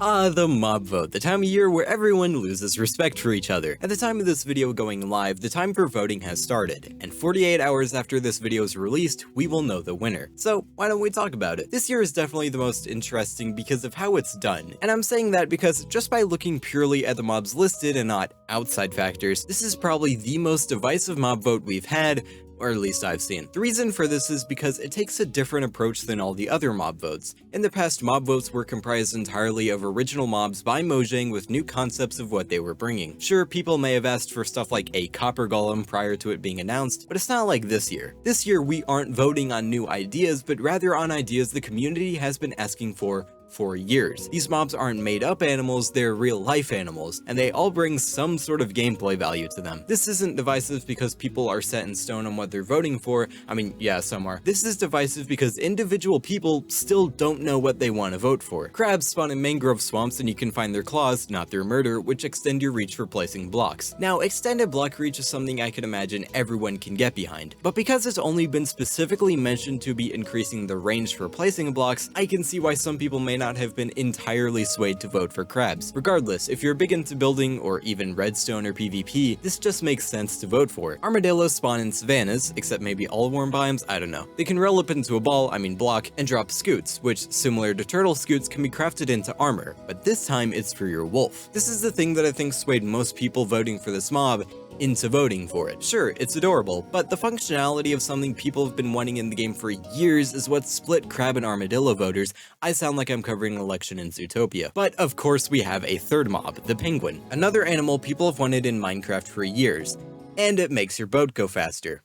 The mob vote, the time of year where everyone loses respect for each other. At the time of this video going live, the time for voting has started, and 48 hours after this video is released, we will know the winner. So why don't we talk about it? This year is definitely the most interesting because of how it's done, and I'm saying that because just by looking purely at the mobs listed and not outside factors, this is probably the most divisive mob vote we've had, or at least I've seen. The reason for this is because it takes a different approach than all the other mob votes. In the past, mob votes were comprised entirely of original mobs by Mojang with new concepts of what they were bringing. Sure, people may have asked for stuff like a copper golem prior to it being announced, but it's not like this year. This year, we aren't voting on new ideas, but rather on ideas the community has been asking for years. These mobs aren't made up animals, they're real life animals, and they all bring some sort of gameplay value to them. This isn't divisive because people are set in stone on what they're voting for. I mean, yeah, some are. This is divisive because individual people still don't know what they want to vote for. Crabs spawn in mangrove swamps and you can find their claws, not their murder, which extend your reach for placing blocks. Now, extended block reach is something I can imagine everyone can get behind, but because it's only been specifically mentioned to be increasing the range for placing blocks, I can see why some people may not have been entirely swayed to vote for crabs. Regardless, if you're big into building or even redstone or PvP, this just makes sense to vote for. Armadillos spawn in savannas, except maybe all warm biomes, I don't know. They can roll up into a ball, block, and drop scoots, which, similar to turtle scoots, can be crafted into armor, but this time it's for your wolf. This is the thing that I think swayed most people voting for this mob into voting for it. Sure, it's adorable, but the functionality of something people have been wanting in the game for years is what split crab and armadillo voters. I sound like I'm covering an election in Zootopia. But of course we have a third mob, the penguin. Another animal people have wanted in Minecraft for years, and it makes your boat go faster.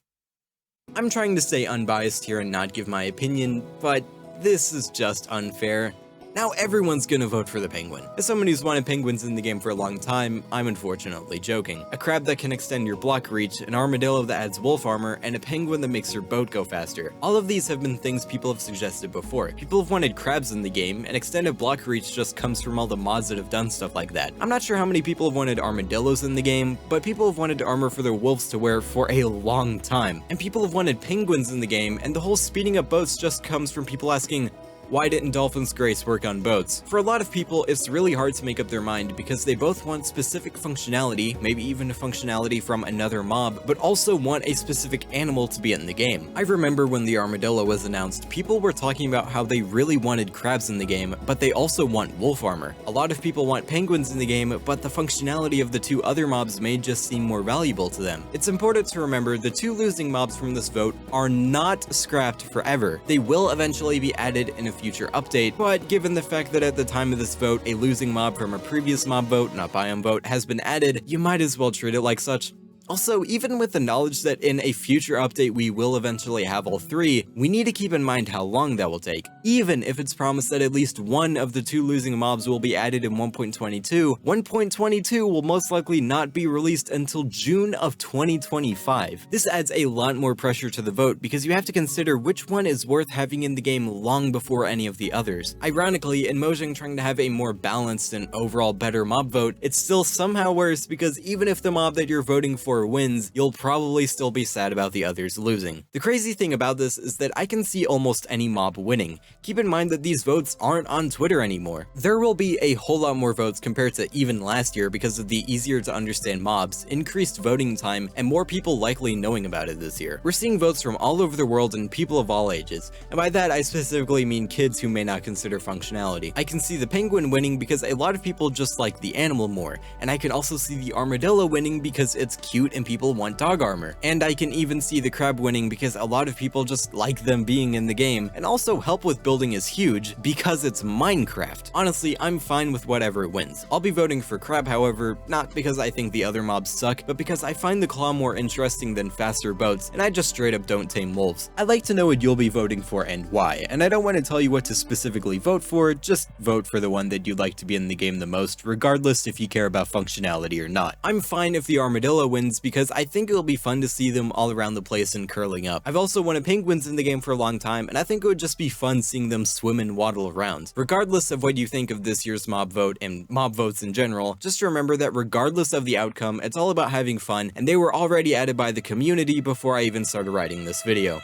I'm trying to stay unbiased here and not give my opinion, but this is just unfair. Now everyone's gonna vote for the penguin. As someone who's wanted penguins in the game for a long time, I'm unfortunately joking. A crab that can extend your block reach, an armadillo that adds wolf armor, and a penguin that makes your boat go faster. All of these have been things people have suggested before. People have wanted crabs in the game, and extended block reach just comes from all the mods that have done stuff like that. I'm not sure how many people have wanted armadillos in the game, but people have wanted armor for their wolves to wear for a long time. And people have wanted penguins in the game, and the whole speeding up boats just comes from people asking, why didn't Dolphin's Grace work on boats? For a lot of people, it's really hard to make up their mind because they both want specific functionality, maybe even a functionality from another mob, but also want a specific animal to be in the game. I remember when the armadillo was announced, people were talking about how they really wanted crabs in the game, but they also want wolf armor. A lot of people want penguins in the game, but the functionality of the two other mobs may just seem more valuable to them. It's important to remember the two losing mobs from this vote are not scrapped forever. They will eventually be added in a future update, but given the fact that at the time of this vote, a losing mob from a previous mob vote, not biome vote, has been added, you might as well treat it like such. Also, even with the knowledge that in a future update we will eventually have all three, we need to keep in mind how long that will take. Even if it's promised that at least one of the two losing mobs will be added in 1.22, 1.22 will most likely not be released until June of 2025. This adds a lot more pressure to the vote because you have to consider which one is worth having in the game long before any of the others. Ironically, in Mojang trying to have a more balanced and overall better mob vote, it's still somehow worse because even if the mob that you're voting for wins, you'll probably still be sad about the others losing. The crazy thing about this is that I can see almost any mob winning. Keep in mind that these votes aren't on Twitter anymore. There will be a whole lot more votes compared to even last year because of the easier to understand mobs, increased voting time, and more people likely knowing about it this year. We're seeing votes from all over the world and people of all ages, and by that I specifically mean kids who may not consider functionality. I can see the penguin winning because a lot of people just like the animal more, and I can also see the armadillo winning because it's cute and people want dog armor. And I can even see the crab winning because a lot of people just like them being in the game, and also help with building is huge because it's Minecraft. Honestly, I'm fine with whatever wins. I'll be voting for crab, however, not because I think the other mobs suck, but because I find the claw more interesting than faster boats, and I just straight up don't tame wolves. I'd like to know what you'll be voting for and why, and I don't want to tell you what to specifically vote for, just vote for the one that you'd like to be in the game the most, regardless if you care about functionality or not. I'm fine if the armadillo wins because I think it'll be fun to see them all around the place and curling up. I've also wanted penguins in the game for a long time, and I think it would just be fun seeing them swim and waddle around. Regardless of what you think of this year's mob vote and mob votes in general, just remember that regardless of the outcome, it's all about having fun, and they were already added by the community before I even started writing this video.